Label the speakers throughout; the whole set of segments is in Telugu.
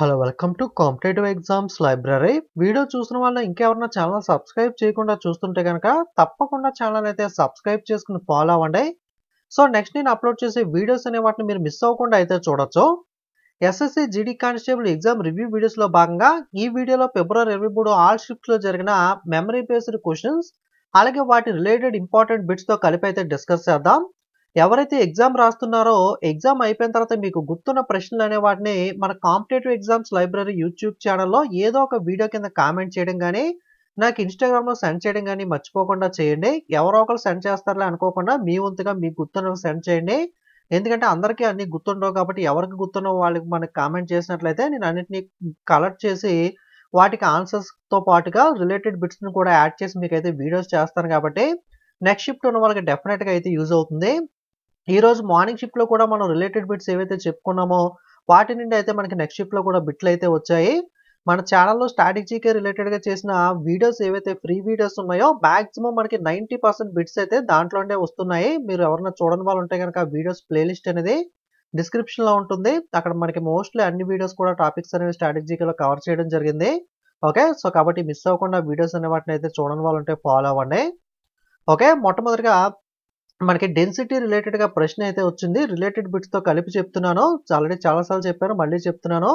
Speaker 1: Hello welcome to competitive exams library. Video చూసిన వాళ్ళు ఇంకెవరన్నా ఛానల్ సబ్స్క్రైబ్ చేయకుండా చూస్తుంటే కనుక తప్పకుండా ఛానల్ అయితే సబ్స్క్రైబ్ చేసుకుని ఫాలో అవ్వండి. సో నెక్స్ట్ నేను అప్లోడ్ చేసే వీడియోస్ అనే వాటిని మీరు మిస్ అవ్వకుండా అయితే చూడొచ్చు. SSC GD constable exam review వీడియోస్లో భాగంగా ఈ వీడియోలో ఫిబ్రవరి 23 ఆల్ షిఫ్ట్లో జరిగిన మెమరీ బేస్డ్ క్వశ్చన్స్ అలాగే వాటి రిలేటెడ్ ఇంపార్టెంట్ బిట్స్తో కలిపి అయితే డిస్కస్ చేద్దాం. ఎవరైతే ఎగ్జామ్ రాస్తున్నారో ఎగ్జామ్ అయిపోయిన తర్వాత మీకు గుర్తున్న ప్రశ్నలు అనే వాటిని మన కాంపిటేటివ్ ఎగ్జామ్స్ లైబ్రరీ యూట్యూబ్ ఛానల్లో ఏదో ఒక వీడియో కింద కామెంట్ చేయడం కానీ నాకు ఇన్స్టాగ్రామ్లో సెండ్ చేయడం కానీ మర్చిపోకుండా చేయండి. ఎవరో ఒకరు సెండ్ చేస్తారులే అనుకోకుండా మీ వంతుగా మీకు గుర్తున్నవి సెండ్ చేయండి. ఎందుకంటే అందరికీ అన్ని గుర్తుండవు కాబట్టి ఎవరికి గుర్తున్న వాళ్ళకి మనకి కామెంట్ చేసినట్లయితే నేను అన్నింటినీ కలెక్ట్ చేసి వాటికి ఆన్సర్స్తో పాటుగా రిలేటెడ్ బిట్స్ని కూడా యాడ్ చేసి మీకు అయితే వీడియోస్ చేస్తాను కాబట్టి నెక్స్ట్ షిఫ్ట్ ఉన్న వాళ్ళకి డెఫినెట్గా అయితే యూజ్ అవుతుంది. ఈ రోజు మార్నింగ్ షిఫ్ట్లో కూడా మనం రిలేటెడ్ బిట్స్ ఏవైతే చెప్పుకున్నామో వాటి నుండి అయితే మనకి నెక్స్ట్ షిఫ్ట్లో కూడా బిట్లు అయితే వచ్చాయి. మన ఛానల్లో స్ట్రాటజీకి రిలేటెడ్గా చేసిన వీడియోస్ ఏవైతే ఫ్రీ వీడియోస్ ఉన్నాయో మ్యాక్సిమం మనకి 90% బిట్స్ అయితే దాంట్లోనే వస్తున్నాయి. మీరు ఎవరైనా చూడని వాళ్ళు ఉంటే కనుక వీడియోస్ ప్లేలిస్ట్ అనేది డిస్క్రిప్షన్లో ఉంటుంది. అక్కడ మనకి మోస్ట్లీ అన్ని వీడియోస్ కూడా టాపిక్స్ అనేవి స్ట్రాటజీలో కవర్ చేయడం జరిగింది. ఓకే, సో కాబట్టి మిస్ అవ్వకుండా వీడియోస్ అనే వాటిని అయితే చూడని వాళ్ళు ఉంటే ఫాలో అవ్వండి. ఓకే, మొట్టమొదటిగా మనకి డెన్సిటీ రిలేటెడ్గా ప్రశ్న అయితే వచ్చింది. రిలేటెడ్ బిట్స్తో కలిపి చెప్తున్నాను. ఆల్రెడీ చాలాసార్లు చెప్పాను, మళ్ళీ చెప్తున్నాను.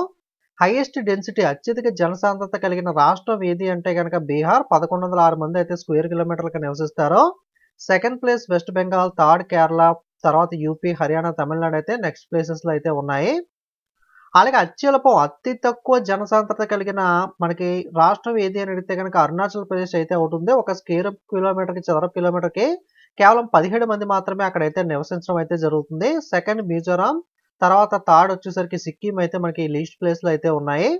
Speaker 1: హైయెస్ట్ డెన్సిటీ అత్యధిక జనసాంద్రత కలిగిన రాష్ట్రం ఏది అంటే కనుక బీహార్. 1106 మంది అయితే స్క్వేర్ కిలోమీటర్లకు నివసిస్తారు. Second place west Bengal, third Kerala, తర్వాత యూపీ, హర్యానా, తమిళనాడు అయితే నెక్స్ట్ ప్లేసెస్లో అయితే ఉన్నాయి. అలాగే అతి తక్కువ జనసాంద్రత కలిగిన మనకి రాష్ట్రం ఏది అని అడిగితే కనుక అరుణాచల్ ప్రదేశ్ అయితే అవుతుంది. ఒక స్క్వేర్ కిలోమీటర్కి చదరపు కిలోమీటర్కి కేవలం 17 మంది మాత్రమే అక్కడైతే నివసించడం అయితే జరుగుతుంది. సెకండ్ మిజోరాం, తర్వాత థర్డ్ వచ్చేసరికి సిక్కిం అయితే మనకి లీస్ట్ ప్లేస్లో అయితే ఉన్నాయి.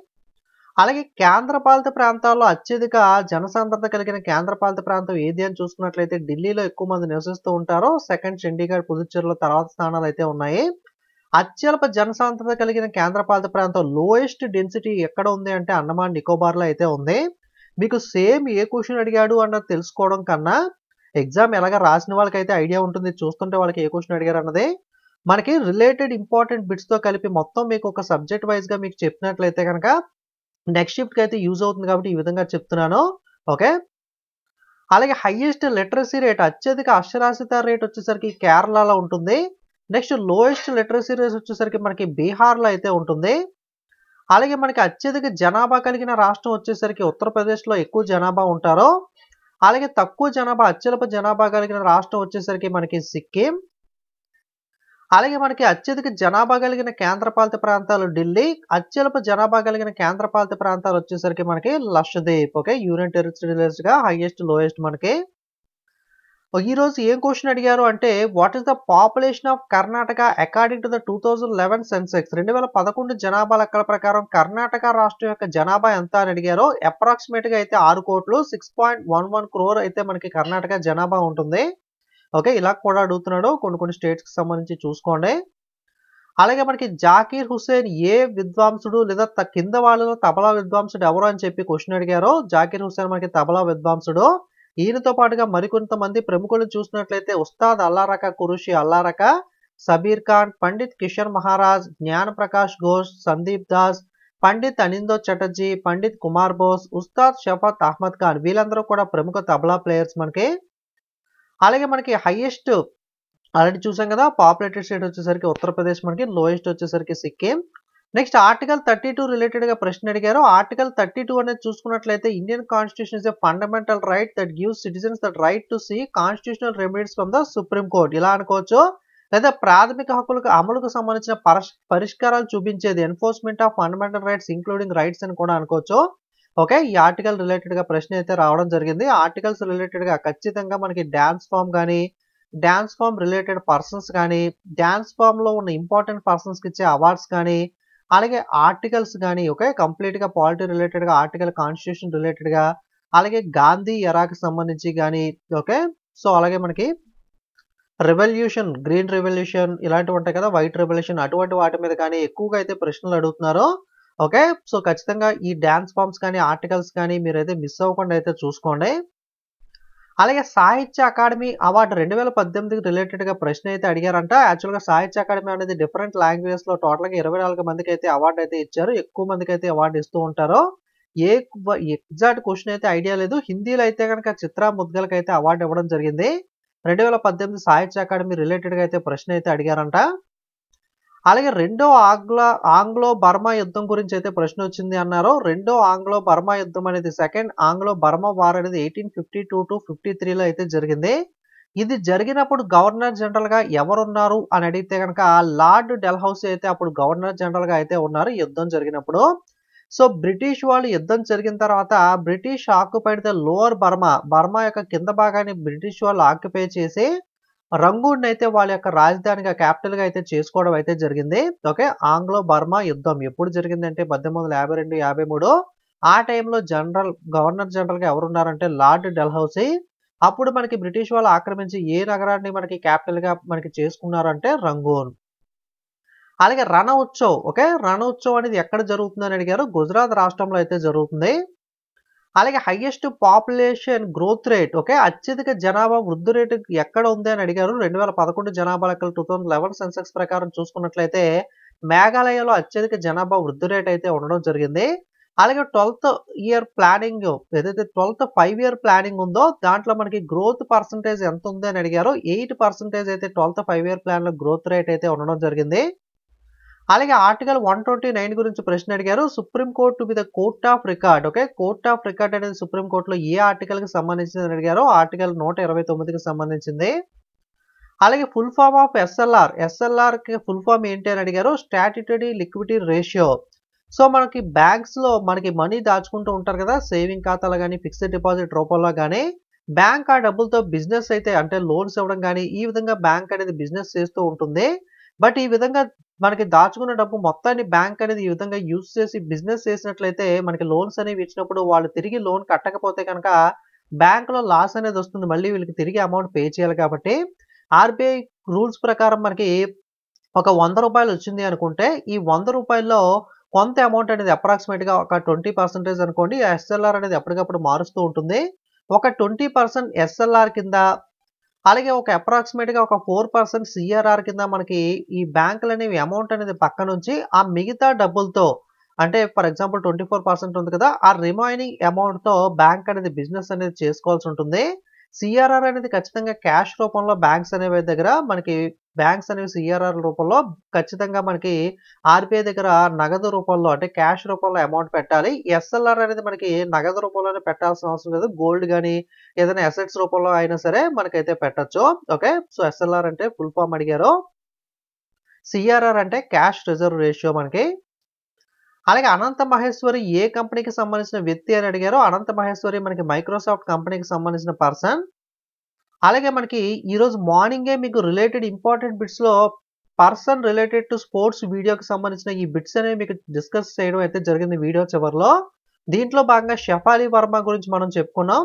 Speaker 1: అలాగే కేంద్రపాలిత ప్రాంతాల్లో అత్యధిక జనసాంద్రత కలిగిన కేంద్రపాలిత ప్రాంతం ఏది అని చూసుకున్నట్లయితే ఢిల్లీలో ఎక్కువ మంది నివసిస్తూ ఉంటారు. సెకండ్ చండీగఢ్, పుదుచ్చేరిలో తర్వాత స్థానాలు అయితే ఉన్నాయి. అత్యల్ప జనసాంద్రత కలిగిన కేంద్రపాలిత ప్రాంతం లోయెస్ట్ డెన్సిటీ ఎక్కడ ఉంది అంటే అండమాన్ నికోబార్లో అయితే ఉంది. మీకు సేమ్ ఏ క్వశ్చన్ అడిగాడు అన్నది తెలుసుకోవడం కన్నా ఎగ్జామ్ ఎలాగ రాసిన వాళ్ళకైతే ఐడియా ఉంటుంది. చూస్తుంటే వాళ్ళకి ఏ క్వశ్చన్ అడిగారు అన్నది మనకి రిలేటెడ్ ఇంపార్టెంట్ బిట్స్తో కలిపి మొత్తం మీకు ఒక సబ్జెక్ట్ వైజ్గా మీకు చెప్పినట్లయితే కనుక నెక్స్ట్ షిఫ్ట్కి అయితే యూజ్ అవుతుంది కాబట్టి ఈ విధంగా చెప్తున్నాను. ఓకే, అలాగే హైయెస్ట్ లిటరసీ రేట్ అత్యధిక అక్షరాస్యత రేట్ వచ్చేసరికి కేరళలో ఉంటుంది. నెక్స్ట్ లోయెస్ట్ లిటరసీ రేట్ వచ్చేసరికి మనకి బీహార్లో అయితే ఉంటుంది. అలాగే మనకి అత్యధిక జనాభా కలిగిన రాష్ట్రం వచ్చేసరికి ఉత్తరప్రదేశ్లో ఎక్కువ జనాభా ఉంటారు. అలాగే తక్కువ జనాభా అత్యల్ప జనాభా కలిగిన రాష్ట్రం వచ్చేసరికి మనకి సిక్కిం. అలాగే మనకి అత్యధిక జనాభా కలిగిన కేంద్రపాలిత ప్రాంతాలు ఢిల్లీ, అత్యల్ప జనాభా కలిగిన కేంద్రపాలిత ప్రాంతాలు వచ్చేసరికి మనకి లక్షద్వీప్. ఓకే, యూనియన్ టెరిటరీస్గా హైయెస్ట్ లోయెస్ట్ మనకి. ఈ రోజు ఏం క్వశ్చన్ అడిగారు అంటే what is the population of Karnataka according to the 2011 census. 2011 జనాభా లెక్కల ప్రకారం కర్ణాటక రాష్ట్రం యొక్క జనాభా ఎంత అని అడిగారు. అప్రాక్సిమేట్గా అయితే 6 కోట్లు 6.11 crore అయితే మనకి కర్ణాటక జనాభా ఉంటుంది. ఓకే, ఇలా కూడా అడుగుతున్నాడు. కొన్ని స్టేట్స్కి సంబంధించి చూసుకోండి. అలాగే మనకి జాకీర్ హుస్సేన్ ఏ విద్వాంసుడు లేదా కింద వాళ్ళలో తబలా విద్వాంసుడు ఎవరు అని చెప్పి క్వశ్చన్ అడిగారు. జాకీర్ హుస్సేన్ మనకి తబలా విద్వాంసుడు. ఈయనతో పాటుగా మరికొంతమంది ప్రముఖులు చూసినట్లయితే ఉస్తాద్ అల్లారక కురుషి అల్లారక, సబీర్ ఖాన్, పండిత్ కిషోర్ మహారాజ్, జ్ఞాన్ ప్రకాష్ ఘోష్, సందీప్ దాస్, పండిత్ అనిందో చటర్జీ, పండిత్ కుమార్ బోస్, ఉస్తాద్ షఫత్ అహ్మద్ ఖాన్ వీళ్ళందరూ కూడా ప్రముఖ తబలా ప్లేయర్స్ మనకి. అలాగే మనకి హైయెస్ట్ ఆల్రెడీ చూసాం కదా, పాపులేటెడ్ స్టేట్ వచ్చేసరికి ఉత్తరప్రదేశ్, మనకి లోయెస్ట్ వచ్చేసరికి సిక్కిం. నెక్స్ట్ ఆర్టికల్ 32 రిలేటెడ్గా ప్రశ్న అడిగారు. ఆర్టికల్ 32 అనేది చూసుకున్నట్లయితే Indian constitution is a fundamental right that gives citizens that right to see constitutional remedies from the supreme court. ఇలా అనుకోవచ్చు. లేదా ప్రాథమిక హక్కులకు అమలుకు సంబంధించిన పరిష్కారాలు చూపించేది enforcement of fundamental rights including rights అని కూడా అనుకోవచ్చు. ఓకే, ఈ ఆర్టికల్ రిలేటెడ్గా ప్రశ్న అయితే రావడం జరిగింది. ఆర్టికల్స్ రిలేటెడ్గా ఖచ్చితంగా మనకి డ్యాన్స్ ఫామ్ కానీ, డ్యాన్స్ ఫామ్ రిలేటెడ్ పర్సన్స్ కానీ, డ్యాన్స్ ఫామ్లో ఉన్న ఇంపార్టెంట్ పర్సన్స్కి ఇచ్చే అవార్డ్స్ కానీ, అలాగే ఆర్టికల్స్ కానీ, ఓకే, కంప్లీట్గా పాలిటీ రిలేటెడ్గా ఆర్టికల్, కాన్స్టిట్యూషన్ రిలేటెడ్గా, అలాగే గాంధీ ఎరాకి సంబంధించి కానీ, ఓకే. సో అలాగే మనకి రెవల్యూషన్, గ్రీన్ రెవల్యూషన్ ఇలాంటివి ఉంటాయి కదా, వైట్ రెవల్యూషన్, అటువంటి వాటి మీద కానీ ఎక్కువగా అయితే ప్రశ్నలు అడుగుతున్నారు. ఓకే, సో ఖచ్చితంగా ఈ డ్యాన్స్ ఫామ్స్ కానీ ఆర్టికల్స్ కానీ మీరైతే మిస్ అవ్వకుండా అయితే చూసుకోండి. అలాగే సాహిత్య అకాడమీ అవార్డు 2018కి రిలేటెడ్‌గా ప్రశ్న అయితే అడిగారంట. యాక్చువల్‌గా సాహిత్య అకాడమీ అనేది డిఫరెంట్ లాంగ్వేజెస్‌లో టోటల్‌గా 24 మందికైతే అవార్డ్ అయితే ఇచ్చారు. ఎక్కువ మందికైతే అవార్డ్ ఇస్తూ ఉంటారు. ఏ ఎగ్జాక్ట్ క్వెషన్ అయితే ఐడియా లేదు. హిందీలో అయితే గనక చిత్ర ముద్గల్‌కైతే అవార్డ్ ఇవ్వడం జరిగింది. 2018 సాహిత్య అకాడమీ రిలేటెడ్‌గా అయితే ప్రశ్న అయితే అడిగారంట. అలాగే రెండో ఆంగ్లో బర్మా యుద్ధం గురించి అయితే ప్రశ్న వచ్చింది అన్నారు. రెండో ఆంగ్లో బర్మా యుద్ధం అనేది సెకండ్ ఆంగ్లో బర్మా వార్ అనేది 1852-53లో అయితే జరిగింది. ఇది జరిగినప్పుడు గవర్నర్ జనరల్‌గా ఎవరున్నారు అని అడిగితే గనక లార్డ్ డెల్హౌసీ అయితే అప్పుడు గవర్నర్ జనరల్‌గా అయితే ఉన్నారు యుద్ధం జరిగినప్పుడు. సో, బ్రిటిష్ వాళ్ళు యుద్ధం జరిగిన తర్వాత British occupied the lower Burma, Burma యొక్క కింద భాగాన్ని బ్రిటిష్ వాళ్ళు ఆక్యుపై చేసి రంగూన్‌నైతే వాళ్ళ యొక్క రాజధానిగా క్యాపిటల్‌గా అయితే చేసుకోవడం అయితే జరిగింది. ఓకే. ఆంగ్లో బర్మా యుద్ధం ఎప్పుడు జరిగిందంటే 1852, 53 ఆ టైంలో గవర్నర్ జనరల్‌గా ఎవరున్నారంటే లార్డ్ డెల్హౌసీ. అప్పుడు మనకి బ్రిటిష్ వాళ్ళు ఆక్రమించి ఏ నగరాన్ని మనకి క్యాపిటల్‌గా మనకి చేసుకున్నారంటే రంగూన్. అలాగే రణ ఉత్సవ్. ఓకే. రణ ఉత్సవ్ అనేది ఎక్కడ జరుగుతుందని అడిగారు. గుజరాత్ రాష్ట్రంలో అయితే జరుగుతుంది. అలాగే highest population growth rate okay. అత్యధిక జనాభా వృద్ధి రేటు ఎక్కడ ఉంది అని అడిగారు. 2011 జనాభా లెక్కలు 2011 సెన్సెక్స్ ప్రకారం చూసుకున్నట్లయితే మేఘాలయలో అత్యధిక జనాభా వృద్ధి రేట్ అయితే ఉండడం జరిగింది. అలాగే 12థ్ ఇయర్ ప్లానింగ్ ఏదైతే 12థ్ 5 ఇయర్ ప్లానింగ్ ఉందో దాంట్లో మనకి గ్రోత్ పర్సెంటేజ్ ఎంత ఉంది అని అడిగారు. 8% అయితే 12థ్ 5 ఇయర్ ప్లాన్‌లో గ్రోత్ రేట్ అయితే ఉండడం జరిగింది. అలాగే ఆర్టికల్ 129 గురించి ప్రశ్న అడిగారు. Supreme Court to be the court of record. Okay. Court of record అనేది సుప్రీం కోర్ట్‌లో ఏ ఆర్టికల్‌కి సంబంధించిందని అడిగారు. ఆర్టికల్ 129కి సంబంధించింది. అలాగే ఫుల్ ఫార్మ్ ఆఫ్ ఎస్ఎల్ఆర్. ఎస్ఎల్ఆర్‌కి ఫుల్ ఫార్మ్ ఏంటి అని అడిగారు. Statutory liquidity ratio. సో, మనకి బ్యాంక్స్‌లో మనకి మనీ దాచుకుంటూ ఉంటారు కదా! సేవింగ్ ఖాతాలో గాని, ఫిక్స్డ్ డిపాజిట్ రూపంలో గాని, బ్యాంక్ ఆ డబ్బులతో బిజినెస్ అయితే అంటే లోన్స్ ఇవ్వడం గాని, ఈ విధంగా బ్యాంక్ అనేది బిజినెస్ చేస్తూ ఉంటుంది. బట్ ఈ విధంగా మనకి దాచుకున్న డబ్బు మొత్తాన్ని బ్యాంక్ అనేది ఈ విధంగా యూజ్ చేసి బిజినెస్ చేసినట్లయితే మనకి లోన్స్ అనేవి ఇచ్చినప్పుడు వాళ్ళు తిరిగి లోన్ కట్టకపోతే కనుక బ్యాంక్‌లో లాస్ అనేది వస్తుంది. మళ్ళీ వీళ్ళకి తిరిగి అమౌంట్ పే చేయాలి కాబట్టి ఆర్‌బీఐ రూల్స్ ప్రకారం మనకి ఒక రూ. 100 వచ్చింది అనుకుంటే ఈ రూ. 100లో కొంత అమౌంట్ అనేది అప్రాక్సిమేట్‌గా ఒక 20% అనుకోండి. ఎస్ఎల్ఆర్ అనేది ఎప్పటికప్పుడు మారుస్తూ ఉంటుంది. ఒక 20% ఎస్ఎల్ఆర్ కింద అలాగే ఒక అప్రాక్సిమేట్‌గా ఒక 4% సీఆర్ఆర్ కింద మనకి ఈ బ్యాంకులనేవి అమౌంట్ అనేది పక్కనుంచి ఆ మిగతా డబ్బులతో అంటే ఫర్ ఎగ్జాంపుల్ 24% ఉంది కదా! ఆ రిమైనింగ్ అమౌంట్‌తో బ్యాంక్ అనేది బిజినెస్ అనేది చేసుకోవాల్సి ఉంటుంది. సీఆర్ఆర్ అనేది ఖచ్చితంగా క్యాష్ రూపంలో బ్యాంక్స్ అనేవి దగ్గర మనకి బ్యాంక్స్ అనేవి సీఆర్ఆర్ రూపంలో ఖచ్చితంగా మనకి ఆర్‌బీఐ దగ్గర నగదు రూపంలో అంటే క్యాష్ రూపంలో అమౌంట్ పెట్టాలి. ఎస్ఎల్ఆర్ అనేది మనకి నగదు రూపంలోనే పెట్టాల్సిన అవసరం లేదు. గోల్డ్ గాని ఏదైనా అసెట్స్ రూపంలో అయినా సరే మనకైతే పెట్టొచ్చు. ఓకే. సో, ఎస్ఎల్ఆర్ అంటే ఫుల్ ఫార్మ్ అడిగారు. సీఆర్ఆర్ అంటే క్యాష్ రిజర్వ్ రేషియో మనకి. అలాగే అనంత మహేశ్వరి ఏ కంపెనీకి సంబంధించిన వ్యక్తి అని అడిగారు. అనంత మహేశ్వరి మనకి మైక్రోసాఫ్ట్ కంపెనీకి సంబంధించిన పర్సన్. అలాగే మనకి ఈరోజు మార్నింగే మీకు రిలేటెడ్ ఇంపార్టెంట్ బిట్స్‌లో పర్సన్ రిలేటెడ్ టు స్పోర్ట్స్ వీడియోకి సంబంధించిన ఈ బిట్స్ అనేవి మీకు డిస్కస్ చేయడం అయితే జరిగింది వీడియో చివరిలో. దీంట్లో భాగంగా షెఫాలి వర్మ గురించి మనం చెప్పుకున్నాం.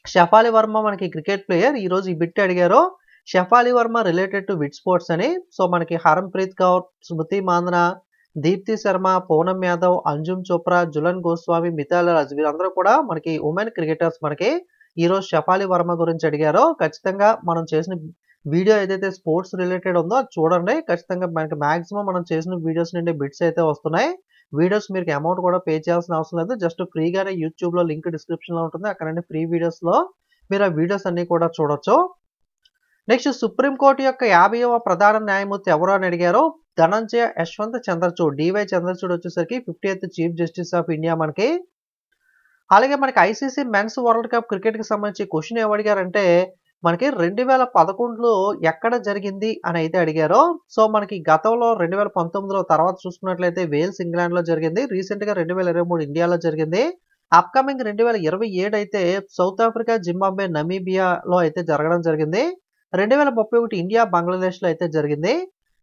Speaker 1: షెఫాలి వర్మ మనకి క్రికెట్ ప్లేయర్. ఈరోజు ఈ బిట్ అడిగారు. Shefali Varma related to which sports అని. సో, మనకి హర్‌ప్రీత్ కౌర్, స్మృతి మాందన, దీప్తి శర్మ, పూనమ్ యాదవ్, అంజుమ్ చోప్రా, జులన్ గోస్వామి, మిథాలీ రాజ్ వీరందరూ కూడా మనకి ఉమెన్ క్రికెటర్స్ మనకి. ఈరోజు షెఫాలి వర్మ గురించి అడిగారు. ఖచ్చితంగా మనం చేసిన వీడియో ఏదైతే స్పోర్ట్స్ రిలేటెడ్ ఉందో అది చూడండి. ఖచ్చితంగా మనకి మాక్సిమం మనం చేసిన వీడియోస్ నుండి బిట్స్ అయితే వస్తున్నాయి. వీడియోస్ మీకు అమౌంట్ కూడా పే చేయాల్సిన అవసరం లేదు. జస్ట్ ఫ్రీగానే యూట్యూబ్‌లో లింక్ డిస్క్రిప్షన్‌లో ఉంటుంది. అక్కడ నుండి ఫ్రీ వీడియోస్‌లో మీరు ఆ వీడియోస్ అన్నీ కూడా చూడొచ్చు. నెక్స్ట్ సుప్రీం కోర్ట్ యొక్క 50వ ప్రధాన న్యాయమూర్తి ఎవరు అని అడిగారు. ధనంజయ యశ్వంత్ చంద్రచూడ్. డీవై చంద్రచూడ్ వచ్చేసరికి 50th chief justice of India మనకి. అలాగే మనకి ఐసీసీ మెన్స్ వరల్డ్ కప్ క్రికెట్‌కి సంబంధించి క్వెషన్ ఏమడిగారంటే మనకి 2011లో ఎక్కడ జరిగింది అని అయితే అడిగారు. సో, మనకి గతంలో 2019లో తర్వాత చూసుకున్నట్లయితే వేల్స్ ఇంగ్లాండ్‌లో జరిగింది. రీసెంట్‌గా 2023 ఇండియాలో జరిగింది. అప్‌కమింగ్ 2027 అయితే సౌత్ ఆఫ్రికా, జింబాబ్వే, నమీబియాలో అయితే జరగడం జరిగింది. 2031 ఇండియా, బంగ్లాదేశ్‌లో అయితే జరిగింది.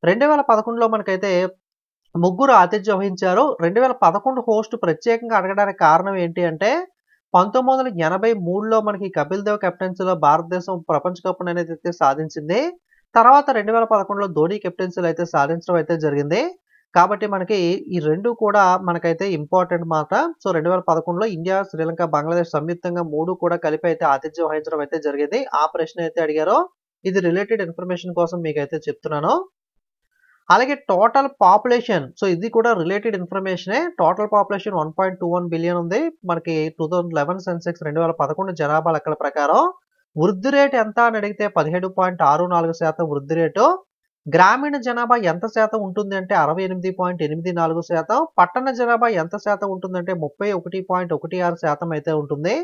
Speaker 1: 2011లో మనకైతే ముగ్గురు ఆతిథ్యం వహించారు. 2011 హోస్ట్ ప్రత్యేకంగా అడగడానికి కారణం ఏంటి అంటే 1983లో మనకి కపిల్ దేవ్ కెప్టెన్సీలో భారతదేశం ప్రపంచ కప్ అనేది అయితే సాధించింది. తర్వాత 2011లో ధోని కెప్టెన్సీలో అయితే సాధించడం అయితే జరిగింది. కాబట్టి మనకి ఈ 2 కూడా మనకైతే ఇంపార్టెంట్ మాట. సో, 2011లో ఇండియా, శ్రీలంక, బంగ్లాదేశ్ సంయుక్తంగా 3 కూడా కలిపి అయితే ఆతిథ్యం వహించడం అయితే జరిగింది. ఆ ప్రశ్న అయితే అడిగారో ఇది రిలేటెడ్ ఇన్ఫర్మేషన్ కోసం మీకైతే చెప్తున్నాను. అలాగే టోటల్ పాపులేషన్, సో ఇది కూడా రిలేటెడ్ ఇన్ఫర్మేషనే. టోటల్ పాపులేషన్ 1.21 బిలియన్ ఉంది. మనకి 2011 సెన్సెక్స్ 2011 జనాభా లెక్కల ప్రకారం వృద్ధి రేట్ ఎంత అని అడిగితే 17.64% వృద్ధి రేటు. గ్రామీణ జనాభా ఎంత శాతం ఉంటుంది అంటే 68.84%. పట్టణ జనాభా ఎంత శాతం ఉంటుందంటే 31.16% అయితే ఉంటుంది.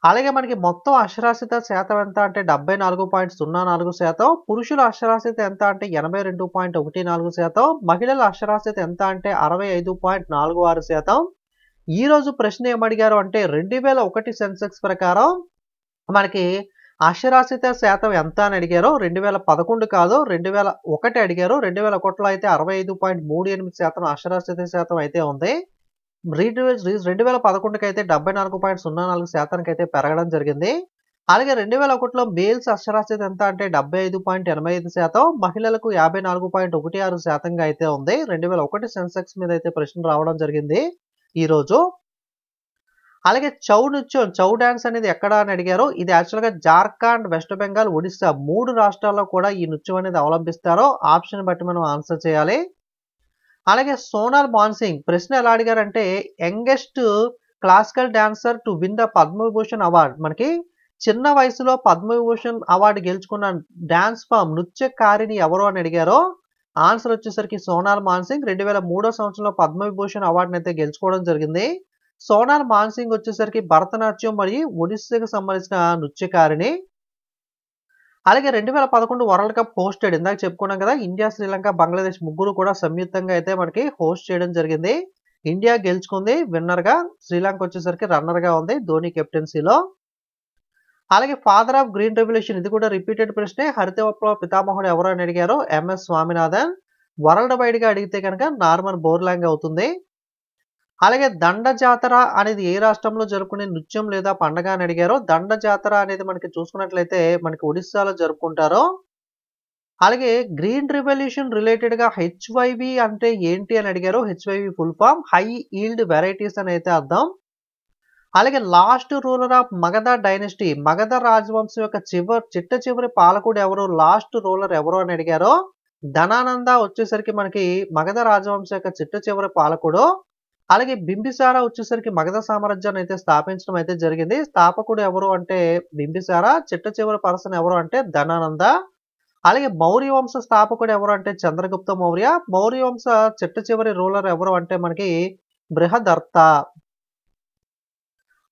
Speaker 1: అలాగే మనకి మొత్తం అక్షరాస్యత శాతం ఎంత అంటే 74.04%. పురుషుల అక్షరాస్యత ఎంత అంటే 82.14%. మహిళల అక్షరాస్యత ఎంత అంటే 65.46%. ఈ రోజు ప్రశ్న ఏమడిగారు అంటే 2001 సెన్సెక్స్ ప్రకారం మనకి అక్షరాస్యత శాతం ఎంత అని అడిగారు. 2011 కాదు, 2001 అడిగారు. 2001లో అయితే 65.38% అక్షరాస్యత శాతం అయితే ఉంది. 2011కి అయితే 74.04% అయితే పెరగడం జరిగింది. అలాగే 2001లో మేల్స్ అక్షరాస్యత ఎంత అంటే 75.85%, మహిళలకు 54.16% అయితే ఉంది. 2001 సెన్సెక్స్ మీద అయితే ప్రశ్న రావడం జరిగింది ఈరోజు. అలాగే చౌ నృత్యం, చౌ డాన్స్ అనేది ఎక్కడ అని అడిగారు. ఇది యాక్చువల్గా జార్ఖండ్, వెస్ట్ బెంగాల్, ఒడిస్సా 3 రాష్ట్రాల్లో కూడా ఈ నృత్యం అనేది అవలంబిస్తారో ఆప్షన్ బట్టి మనం ఆన్సర్ చేయాలి. అలాగే సోనాల్ మాన్సింగ్ ప్రశ్న ఎలా అడిగారంటే youngest classical dancer to win the Padma Vibhushan award. మనకి చిన్న వయసులో పద్మవిభూషణ్ అవార్డు గెలుచుకున్న డాన్స్ ఫామ్ నృత్యకారిణి ఎవరు అని అడిగారో ఆన్సర్ వచ్చేసరికి సోనాల్ మాన్సింగ్. 2003 సంవత్సరంలో పద్మవిభూషణ్ అవార్డుని అయితే గెలుచుకోవడం జరిగింది. సోనాల్ మాన్సింగ్ వచ్చేసరికి భరతనాట్యం మరియు ఒడిస్సాకు సంబంధించిన నృత్యకారిణి. అలాగే 2011 వరల్డ్ కప్ హోస్టెడ్, ఇందాక చెప్పుకున్నాం కదా, ఇండియా, శ్రీలంక, బంగ్లాదేశ్ ముగ్గురు కూడా సంయుక్తంగా అయితే మనకి హోస్ట్ చేయడం జరిగింది. ఇండియా గెలుచుకుంది విన్నర్గా, శ్రీలంక వచ్చేసరికి రన్నర్గా ఉంది ధోని కెప్టెన్సీలో. అలాగే ఫాదర్ ఆఫ్ గ్రీన్ రెవల్యూషన్, ఇది కూడా రిపీటెడ్ ప్రశ్నే. హరిత విప్లవ పితామహుడు ఎవరు అని అడిగారు ఎంఎస్ స్వామినాథన్. వరల్డ్ వైడ్ గా అడిగితే కనుక నార్మన్ బోర్లాంగ్ అవుతుంది. అలాగే దండ జాతర అనేది ఏ రాష్ట్రంలో జరుపుకునే నృత్యం లేదా పండగ అని అడిగారు. దండ జాతర అనేది మనకి చూసుకున్నట్లయితే మనకి ఒడిస్సాలో జరుపుకుంటారు. అలాగే గ్రీన్ రెవల్యూషన్ రిలేటెడ్ గా హెచ్వైవి అంటే ఏంటి అని అడిగారు. HYV full form high yield varieties అని అయితే అర్థం. అలాగే last ruler of Magadha dynasty, Magadha రాజవంశం యొక్క చిట్ట చివరి పాలకుడు ఎవరు, లాస్ట్ రూలర్ ఎవరు అని అడిగారు. ధనానంద వచ్చేసరికి మనకి మగధ రాజవంశం యొక్క చిట్ట చివరి పాలకుడు. అలాగే బింబిసార వచ్చేసరికి మగధ సామ్రాజ్యాన్ని అయితే స్థాపించడం అయితే జరిగింది. స్థాపకుడు ఎవరు అంటే బింబిసార, చిట్ట చివరి పర్సన్ ఎవరు అంటే ధనానంద. అలాగే మౌర్య వంశ స్థాపకుడు ఎవరు అంటే చంద్రగుప్త మౌర్య. మౌర్య వంశ చిట్ట చివరి రూలర్ ఎవరు అంటే మనకి బృహదర్త.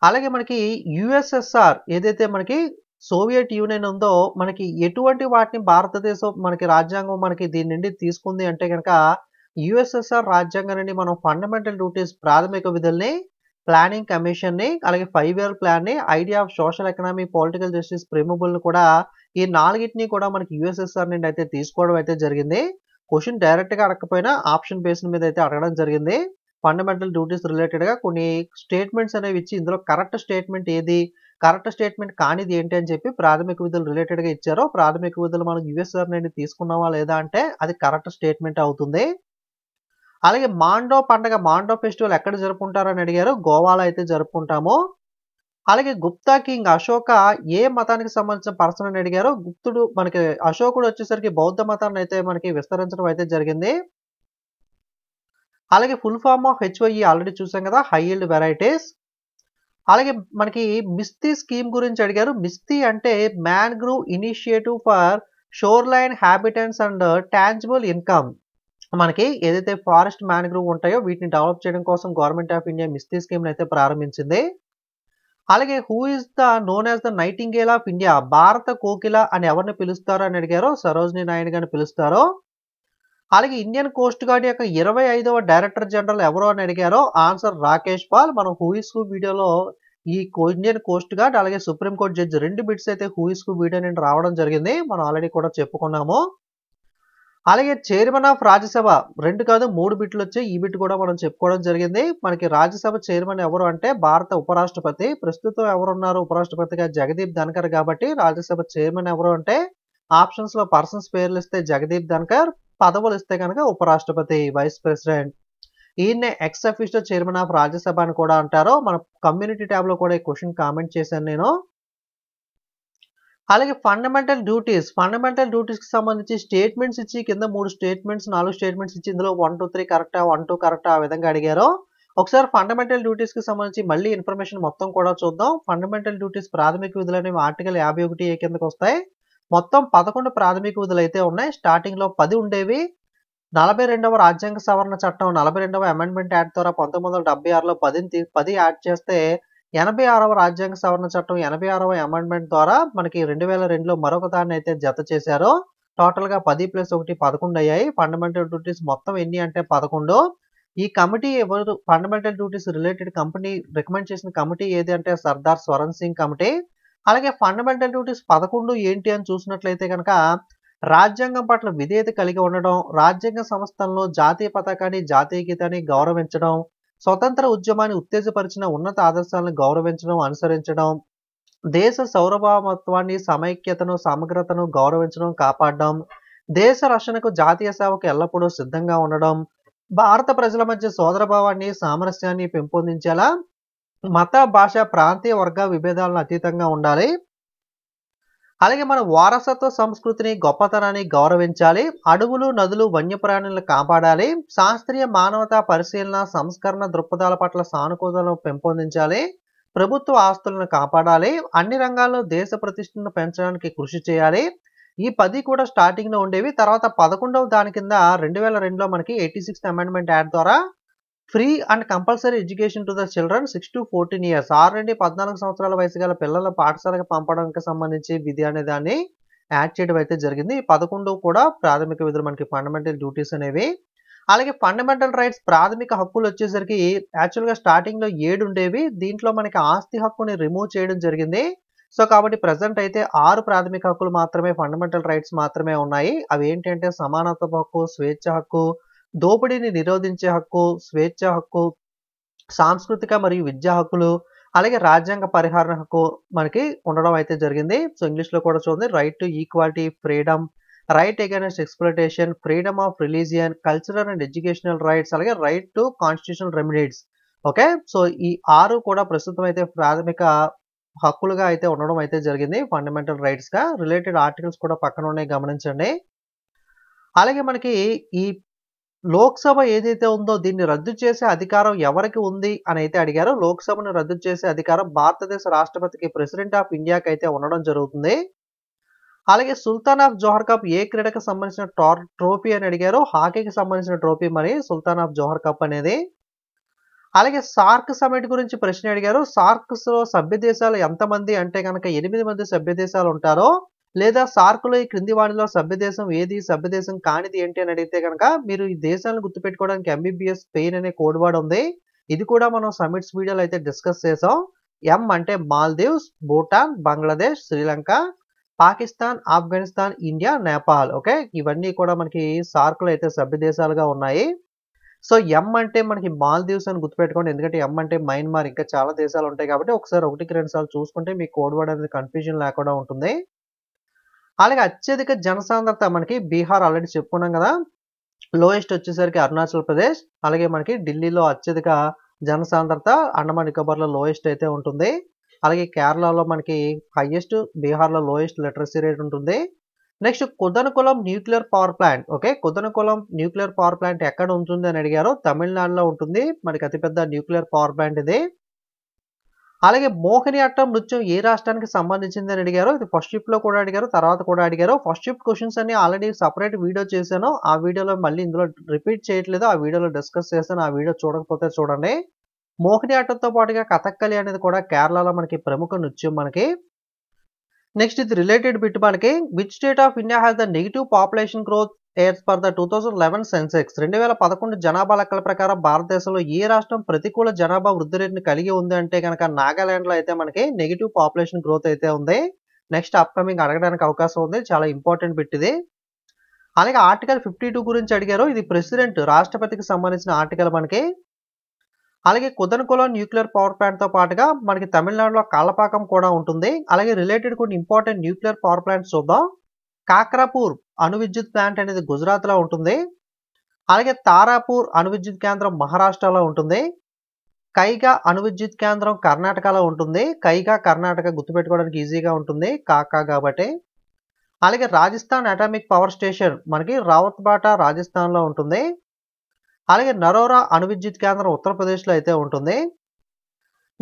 Speaker 1: అలాగే మనకి యుఎస్ఎస్ఆర్ ఏదైతే మనకి సోవియట్ యూనియన్ ఉందో మనకి ఎటువంటి వాటిని భారతదేశం మనకి రాజ్యాంగం మనకి దీని నుండి తీసుకుంది అంటే కనుక యుఎస్ఎస్ఆర్ రాజ్యాంగం నుండి మనం ఫండమెంటల్ డ్యూటీస్ ప్రాథమిక విధుల్ని, ప్లానింగ్ కమిషన్ ని, అలాగే 5 year ప్లాన్ ని, idea of social economy, political justice preamble ని కూడా ఈ 4టిని కూడా మనకి యుఎస్ఎస్ఆర్ నుండి అయితే తీసుకోవడం అయితే జరిగింది. క్వశ్చన్ డైరెక్ట్ గా అడగకపోయినా ఆప్షన్ బేస్ మీద అయితే అడగడం జరిగింది. ఫండమెంటల్ డ్యూటీస్ రిలేటెడ్ గా కొన్ని స్టేట్మెంట్స్ అనేవి ఇచ్చి ఇందులో కరెక్ట్ స్టేట్మెంట్ ఏది, కరెక్ట్ స్టేట్మెంట్ కానిది ఏంటి అని చెప్పి ప్రాథమిక విధులు రిలేటెడ్ గా ఇచ్చారో ప్రాథమిక విధులు మనం యుఎస్ఆర్ నుండి తీసుకున్నావా లేదా అంటే అది కరెక్ట్ స్టేట్మెంట్ అవుతుంది. అలాగే మాండో పండగ, మాండో ఫెస్టివల్ ఎక్కడ జరుపుకుంటారని అడిగారు. గోవాలో అయితే జరుపుకుంటాము. అలాగే గుప్తా కింగ్ అశోక ఏ మతానికి సంబంధించిన పర్సన్ అని అడిగారు. గుప్తుడు మనకి అశోకుడు వచ్చేసరికి బౌద్ధ మతాన్ని అయితే మనకి విస్తరించడం అయితే జరిగింది. అలాగే ఫుల్ ఫామ్ ఆఫ్ హెచ్వైఈ ఆల్రెడీ చూసాం కదా, హై ఈల్డ్ వెరైటీస్. అలాగే మనకి మిస్తీ స్కీమ్ గురించి అడిగారు. మిస్తీ అంటే mangrove initiative for shoreline habitats and tangible income. మనకి ఏదైతే ఫారెస్ట్ మ్యాన్గ్రూవ్ ఉంటాయో వీటిని డెవలప్ చేయడం కోసం government of India MISHTI scheme అయితే ప్రారంభించింది. అలాగే who is the known as the nightingale of India, భారత కోకిల అని ఎవరిని పిలుస్తారు అని అడిగారు. సరోజినీ నాయుడు గారిని పిలుస్తారు. అలాగే ఇండియన్ కోస్ట్ గార్డ్ యొక్క 25వ డైరెక్టర్ జనరల్ ఎవరు అని అడిగారో ఆన్సర్ రాకేష్ పాల్. మనం హూ ఇస్ హూ వీడియోలో ఈ ఇండియన్ కోస్ట్ గార్డ్ అలాగే సుప్రీంకోర్టు జడ్జి 2 బిట్స్ అయితే హూ ఇస్ హూ వీడియో నుండి రావడం జరిగింది. మనం ఆల్రెడీ కూడా చెప్పుకున్నాము. అలాగే చైర్మన్ ఆఫ్ రాజ్యసభ 2 కాదు 3 బిట్లు వచ్చాయి. ఈ బిట్ కూడా మనం చెప్పుకోవడం జరిగింది. మనకి రాజ్యసభ చైర్మన్ ఎవరు అంటే భారత ఉపరాష్ట్రపతి. ప్రస్తుతం ఎవరున్నారు ఉపరాష్ట్రపతిగా జగదీప్ ధన్కర్ కాబట్టి రాజ్యసభ చైర్మన్ ఎవరు అంటే ఆప్షన్స్ లో పర్సన్స్ పేర్లు ఇస్తే జగదీప్ ధన్కర్, పదవులు ఇస్తే కనుక ఉపరాష్ట్రపతి, వైస్ ప్రెసిడెంట్. ఈయన్నే ex officio chairman of Rajya Sabha అని కూడా అంటారు. మన కమ్యూనిటీ ట్యాబ్‌లో కూడా ఈ క్వెషన్ కామెంట్ చేశాను నేను. అలాగే ఫండమెంటల్ డ్యూటీస్‌కి సంబంధించి స్టేట్మెంట్స్ ఇచ్చి కింద 3 స్టేట్మెంట్స్, 4 స్టేట్మెంట్స్ ఇచ్చి ఇందులో 1, 2, 3 కరెక్టా? 1, 2 కరెక్టా? ఆ విధంగా అడిగారు. ఒకసారి ఫండమెంటల్ డ్యూటీస్‌కి సంబంధించి మళ్ళీ ఇన్ఫర్మేషన్ మొత్తం కూడా చూద్దాం. ఫండమెంటల్ డ్యూటీస్ ప్రాథమిక విధులనేవి ఆర్టికల్ 51A కిందకొస్తాయి. మొత్తం 11 ప్రాథమిక విధులైతే ఉన్నాయి. స్టార్టింగ్‌లో 10 ఉండేవి. 42వ రాజ్యాంగ సవరణ చట్టం 42వ అమెండ్మెంట్ యాక్ట్ ద్వారా 1976లో 10 యాడ్ చేస్తే 86వ రాజ్యాంగ సవరణ చట్టం 86వ అమెండ్మెంట్ ద్వారా మనకి 2002లో మరొక దాన్ని అయితే జత చేశారు. టోటల్‌గా 10 + 1 11 అయ్యాయి. ఫండమెంటల్ డ్యూటీస్ మొత్తం ఎన్ని అంటే 11. ఈ కమిటీ ఎవరు fundamental duties related company recommend చేసిన కమిటీ ఏది అంటే సర్దార్ స్వరణ్ సింగ్ కమిటీ. అలాగే ఫండమెంటల్ డ్యూటీస్ 11 ఏంటి అని చూసినట్లయితే గనక రాజ్యాంగం పట్ల విధేయత కలిగి ఉండడం, రాజ్యాంగ సంస్థల్లో జాతీయ పతాకాన్ని, జాతీయ గీతాన్ని గౌరవించడం, స్వతంత్ర ఉద్యమాన్ని ఉత్తేజపరిచిన ఉన్నత ఆదర్శాలను గౌరవించడం, అనుసరించడం, దేశ సార్వభౌమత్వాన్ని, సమైక్యతను, సమగ్రతను గౌరవించడం, కాపాడడం, దేశ రక్షణకు, జాతీయ సేవకు ఎల్లప్పుడూ సిద్ధంగా ఉండడం, భారత ప్రజల మధ్య సోదరభావాన్ని, సామరస్యాన్ని పెంపొందించేలా మత, భాష, ప్రాంతీయ, వర్గ విభేదాలను అతీతంగా ఉండాలి. అలాగే మన వారసత్వ సంస్కృతిని, గొప్పతనాన్ని గౌరవించాలి. అడవులు, నదులు, వన్యప్రాణులను కాపాడాలి. శాస్త్రీయ మానవతా పరిశీలన, సంస్కరణ దృక్పథాల పట్ల సానుకూలతను పెంపొందించాలి. ప్రభుత్వ ఆస్తులను కాపాడాలి. అన్ని రంగాల్లో దేశ ప్రతిష్టను పెంచడానికి కృషి చేయాలి. ఈ 10 కూడా స్టార్టింగ్‌లో ఉండేవి. తర్వాత 11వ దాని కింద 2002లో మనకి 86th అమెండ్మెంట్ యాక్ట్ ద్వారా free and compulsory education to the children 6 to 14 years 6 నుండి 14 సంవత్సరాల వయసు గల పిల్లల పాఠశాలకు పంపడానికి సంబంధించి విధి అనే దాన్ని యాడ్ చేయడం అయితే జరిగింది. ఈ 11 కూడా ప్రాథమిక విధులు మనకి ఫండమెంటల్ డ్యూటీస్ అనేవి. అలాగే ఫండమెంటల్ రైట్స్ ప్రాథమిక హక్కులు వచ్చేసరికి యాక్చువల్‌గా స్టార్టింగ్‌లో 7 ఉండేవి. దీంట్లో మనకి ఆస్తి హక్కుని రిమూవ్ చేయడం జరిగింది. సో కాబట్టి ప్రెజెంట్ అయితే 6 ప్రాథమిక హక్కులు మాత్రమే ఫండమెంటల్ రైట్స్ మాత్రమే ఉన్నాయి. అవి ఏంటంటే సమానత్వపు హక్కు, స్వేచ్ఛ హక్కు, దోపిడీని నిరోధించే హక్కు, స్వేచ్ఛ హక్కు, సాంస్కృతిక మరియు విద్యా హక్కులు, అలాగే రాజ్యాంగ పరిహార హక్కు మనకి ఉండడం అయితే జరిగింది. సో ఇంగ్లీష్‌లో కూడా చూడండి. Right to equality, freedom, right against exploitation, freedom of religion, cultural and educational rights, అలాగే right to constitutional remedies. Okay. So ఈ 6 కూడా ప్రస్తుతం అయితే ప్రాథమిక హక్కులుగా అయితే ఉండడం అయితే జరిగింది. ఫండమెంటల్ రైట్స్‌గా. రిలేటెడ్ ఆర్టికల్స్ కూడా పక్కన ఉన్నాయి గమనించండి. అలాగే మనకి ఈ లోక్‌సభ ఏదైతే ఉందో దీన్ని రద్దు చేసే అధికారం ఎవరికి ఉంది అని అయితే అడిగారు. లోక్‌సభను రద్దు చేసే అధికారం భారతదేశ రాష్ట్రపతికి, ప్రెసిడెంట్ ఆఫ్ ఇండియాకి అయితే ఉండడం జరుగుతుంది. అలాగే సుల్తాన్ ఆఫ్ జోహర్ కప్ ఏ క్రీడకు సంబంధించిన ట్రోఫీ అని అడిగారు. హాకీకి సంబంధించిన ట్రోఫీ మరి సుల్తాన్ ఆఫ్ జోహర్ కప్ అనేది. అలాగే సార్క్ సమిట్ గురించి ప్రశ్న అడిగారు. సార్క్స్‌లో సభ్య దేశాలు ఎంతమంది అంటే గనక 8 మంది సభ్య దేశాలు ఉంటారో, లేదా సార్క్‌లో ఈ క్రింది వాటిలో సభ్య దేశం ఏది, సభ్య దేశం కానిది ఏంటి అని అడిగితే గనక మీరు ఈ దేశాలను గుర్తుపెట్టుకోవడానికి ఎంబీబీఎస్ స్పెయిన్ అనే కోడ్ వర్డ్ ఉంది. ఇది కూడా మనం సమిట్స్ వీడియోలో అయితే డిస్కస్ చేసాం. ఎం అంటే మాల్దీవ్స్, భూటాన్, బంగ్లాదేశ్, శ్రీలంక, పాకిస్తాన్, ఆఫ్ఘనిస్తాన్, ఇండియా, నేపాల్. ఓకే. ఇవన్నీ కూడా మనకి సార్క్‌లో అయితే సభ్య దేశాలుగా ఉన్నాయి. సో ఎం అంటే మనకి మాల్దీవ్స్ అని గుర్తుపెట్టుకోండి. ఎందుకంటే ఎం అంటే మయన్మార్, ఇంకా చాలా దేశాలు ఉంటాయి కాబట్టి ఒకసారి 1కి 2 సార్లు చూసుకుంటే మీ కోడ్ వర్డ్ అనేది కన్‌ఫ్యూజన్ లేకుండా ఉంటుంది. అలాగే అత్యధిక జనసాంద్రత మనకి బీహార్ ఆల్రెడీ చెప్పుకున్నాం కదా. లోయెస్ట్ వచ్చేసరికి అరుణాచల్ ప్రదేశ్. అలాగే మనకి ఢిల్లీలో అత్యధిక జనసాంద్రత, అండమాన్ నికోబార్‌లో లోయెస్ట్ అయితే ఉంటుంది. అలాగే కేరళలో మనకి హైయెస్ట్, బీహార్‌లో లోయెస్ట్ లిటరసీ రేట్ ఉంటుంది. Next Kudankulam nuclear power plant. Okay. Kudankulam nuclear power plant ఎక్కడ ఉంటుంది అని అడిగారు. తమిళనాడులో ఉంటుంది. మనకి అతిపెద్ద న్యూక్లియర్ పవర్ ప్లాంట్ ఇది. అలాగే మోహినియాట్టం నృత్యం ఏ రాష్ట్రానికి సంబంధించింది అని అడిగారు. ఇది ఫస్ట్ షిఫ్ట్‌లో కూడా అడిగారు, తర్వాత కూడా అడిగారు. ఫస్ట్ షిఫ్ట్ క్వెషన్స్ అన్ని ఆల్రెడీ సెపరేట్ వీడియో చేశాను. ఆ వీడియోలో మళ్ళీ ఇందులో రిపీట్ చేయట్లేదు. ఆ వీడియోలో డిస్కస్ చేశాను. ఆ వీడియో చూడకపోతే చూడండి. మోహినియాట్టంతో పాటుగా కథక్కలి అనేది కూడా కేరళలో మనకి ప్రముఖ నృత్యం మనకి. నెక్స్ట్ ఇది రిలేటెడ్ బిట్ మనకి. Which state of India has the negative population growth as per the 2011 census. 2011 జనాభా లెక్కల ప్రకారం భారతదేశంలో ఏ రాష్ట్రం ప్రతికూల జనాభా వృద్ధి రేటుని కలిగి ఉంది అంటే గనక నాగాలాండ్‌లో అయితే మనకి నెగెటివ్ పాపులేషన్ గ్రోత్ అయితే ఉంది. నెక్స్ట్ అప్‌కమింగ్ అడగడానికి అవకాశం ఉంది. చాలా ఇంపార్టెంట్ బిట్ ఇది. అలాగే ఆర్టికల్ 52 గురించి అడిగారు. ఇది ప్రెసిడెంట్, రాష్ట్రపతికి సంబంధించిన ఆర్టికల్ మనకి. అలాగే కుదనకులం న్యూక్లియర్ పవర్ ప్లాంట్‌తో పాటుగా మనకి తమిళనాడులో కాళ్ళపాకం కూడా ఉంటుంది. అలాగే రిలేటెడ్ కొన్ని ఇంపార్టెంట్ న్యూక్లియర్ పవర్ ప్లాంట్స్ చూద్దాం. కాక్రాపూర్ అణు విద్యుత్ ప్లాంట్ అనేది గుజరాత్లో ఉంటుంది. అలాగే తారాపూర్ అణు విద్యుత్ కేంద్రం మహారాష్ట్రలో ఉంటుంది. కైగా అణు విద్యుత్ కేంద్రం కర్ణాటకలో ఉంటుంది. కైగా కర్ణాటక గుర్తుపెట్టుకోవడానికి ఈజీగా ఉంటుంది కాకా కాబట్టి. అలాగే రాజస్థాన్ అటామిక్ పవర్ స్టేషన్ మనకి రావత్బాటా రాజస్థాన్లో ఉంటుంది. అలాగే నరోరా అణు విద్యుత్ కేంద్రం ఉత్తరప్రదేశ్లో అయితే ఉంటుంది.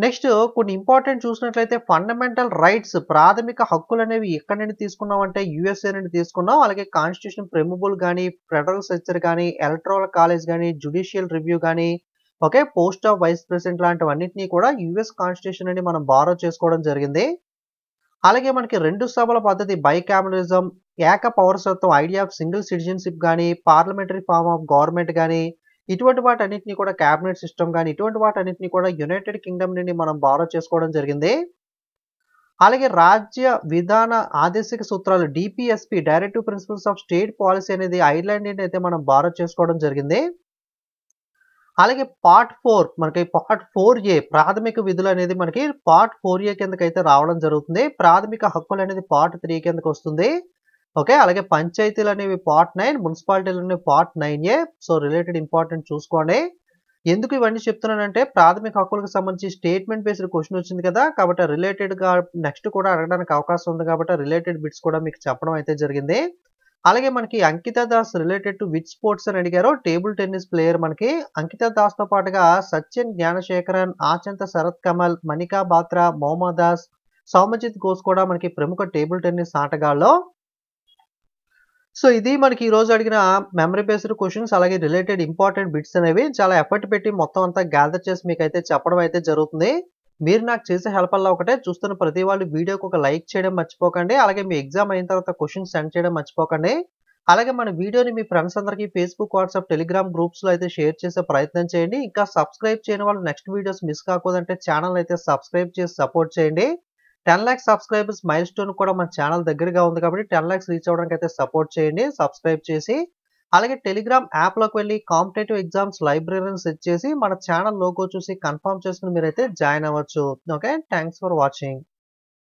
Speaker 1: నెక్స్ట్ కొన్ని ఇంపార్టెంట్ చూసినట్లయితే ఫండమెంటల్ రైట్స్ ప్రాథమిక హక్కులు అనేవి ఎక్కడి నుండి తీసుకున్నాం అంటే యూఎస్ఏ నుండి తీసుకున్నాం. అలాగే కాన్స్టిట్యూషన్ ప్రెమబుల్ కానీ, ఫెడరల్ స్ట్రక్చర్ కానీ, ఎలక్టోరల్ కాలేజ్ కానీ, జ్యుడిషియల్ రివ్యూ కానీ, okay, post of vice president లాంటివన్నింటినీ కూడా యుఎస్ కాన్స్టిట్యూషన్ అని మనం బారో చేసుకోవడం జరిగింది. అలాగే మనకి 2 సభల పద్ధతి బైకామరలిజం, ఏక పౌరసత్వం, ఐడియా ఆఫ్ సింగిల్ సిటిజన్షిప్ కానీ, పార్లమెంటరీ ఫార్మ్ ఆఫ్ గవర్నమెంట్ కానీ, ఇటువంటి వాటన్నిటిని కూడా క్యాబినెట్ సిస్టమ్ కానీ, ఇటువంటి వాటన్నిటిని కూడా యునైటెడ్ కింగ్డమ్ నుండి మనం బారో చేసుకోవడం జరిగింది. అలాగే రాజ్య విధాన ఆదేశిక సూత్రాలు DPSP directive principles of state policy అనేది ఐర్లాండ్ నుండి అయితే మనం బారో చేసుకోవడం జరిగింది. అలాగే పార్ట్ 4 మనకి పార్ట్ 4A ప్రాథమిక విధులు అనేది మనకి పార్ట్ 4A కిందకైతే రావడం జరుగుతుంది. ప్రాథమిక హక్కులు అనేది పార్ట్ 3 కిందకి వస్తుంది. ఓకే, అలాగే పంచాయతీలు అనేవి పార్ట్ 9, మున్సిపాలిటీలు అనేవి part 9A. So related important చూసుకోండి. ఎందుకు ఇవన్నీ చెప్తున్నానంటే ప్రాథమిక హక్కులకు సంబంధించి స్టేట్మెంట్ బేస్డ్ క్వశ్చన్ వచ్చింది కదా, కాబట్టి రిలేటెడ్గా నెక్స్ట్ కూడా అడగడానికి అవకాశం ఉంది కాబట్టి రిలేటెడ్ బిట్స్ కూడా మీకు చెప్పడం అయితే జరిగింది. అలాగే మనకి Ankita Das related to which sports అని అడిగారు. టేబుల్ టెన్నిస్ ప్లేయర్ మనకి అంకిత దాస్తో పాటుగా సచిన్ జ్ఞానశేఖరన్, ఆచంత శరత్ కమల్, మణికా బాత్రా, మొహమ్మద్ దాస్, సౌమ్యజిత్ ఘోష్ కూడా మనకి ప్రముఖ టేబుల్ టెన్నిస్ ఆటగాళ్ళు. సో ఇది మనకి ఈ రోజు అడిగిన మెమరీ బేస్డ్ క్వశ్చన్స్, అలాగే రిలేటెడ్ ఇంపార్టెంట్ బిట్స్ అనేవి చాలా ఎఫర్ట్ పెట్టి మొత్తం అంతా గ్యాదర్ చేసి మీకు అయితే చెప్పడం అయితే జరుగుతుంది. మీరు నాకు చేసే హెల్ప్ వల్ల ఒకటే, చూస్తున్న ప్రతి వాళ్ళు వీడియోకి ఒక లైక్ చేయడం మర్చిపోకండి. అలాగే మీ ఎగ్జామ్ అయిన తర్వాత క్వశ్చన్స్ సెండ్ చేయడం మర్చిపోకండి. అలాగే మన వీడియోని మీ ఫ్రెండ్స్ అందరికీ ఫేస్బుక్, వాట్సాప్, టెలిగ్రామ్ గ్రూప్స్లో అయితే షేర్ చేసే ప్రయత్నం చేయండి. ఇంకా సబ్స్క్రైబ్ చేయని వాళ్ళు నెక్స్ట్ వీడియోస్ మిస్ కాకూడదంటే ఛానల్ అయితే సబ్స్క్రైబ్ చేసి సపోర్ట్ చేయండి. 10 lakhs సబ్స్క్రైబర్స్ మైల్ స్టోన్ కూడా మన ఛానల్ దగ్గరగా ఉంది కాబట్టి 10 lakhs రీచ్ అవ్వడానికి అయితే సపోర్ట్ చేయండి సబ్స్క్రైబ్ చేసి. అలాగే టెలిగ్రామ్ యాప్లోకి వెళ్ళి కాంపిటేటివ్ ఎగ్జామ్స్ లైబ్రరీని సెట్ చేసి మన ఛానల్ లోగో చూసి కన్ఫర్మ్ చేసుకుని మీరైతే జాయిన్ అవ్వచ్చు. Okay, thanks for watching.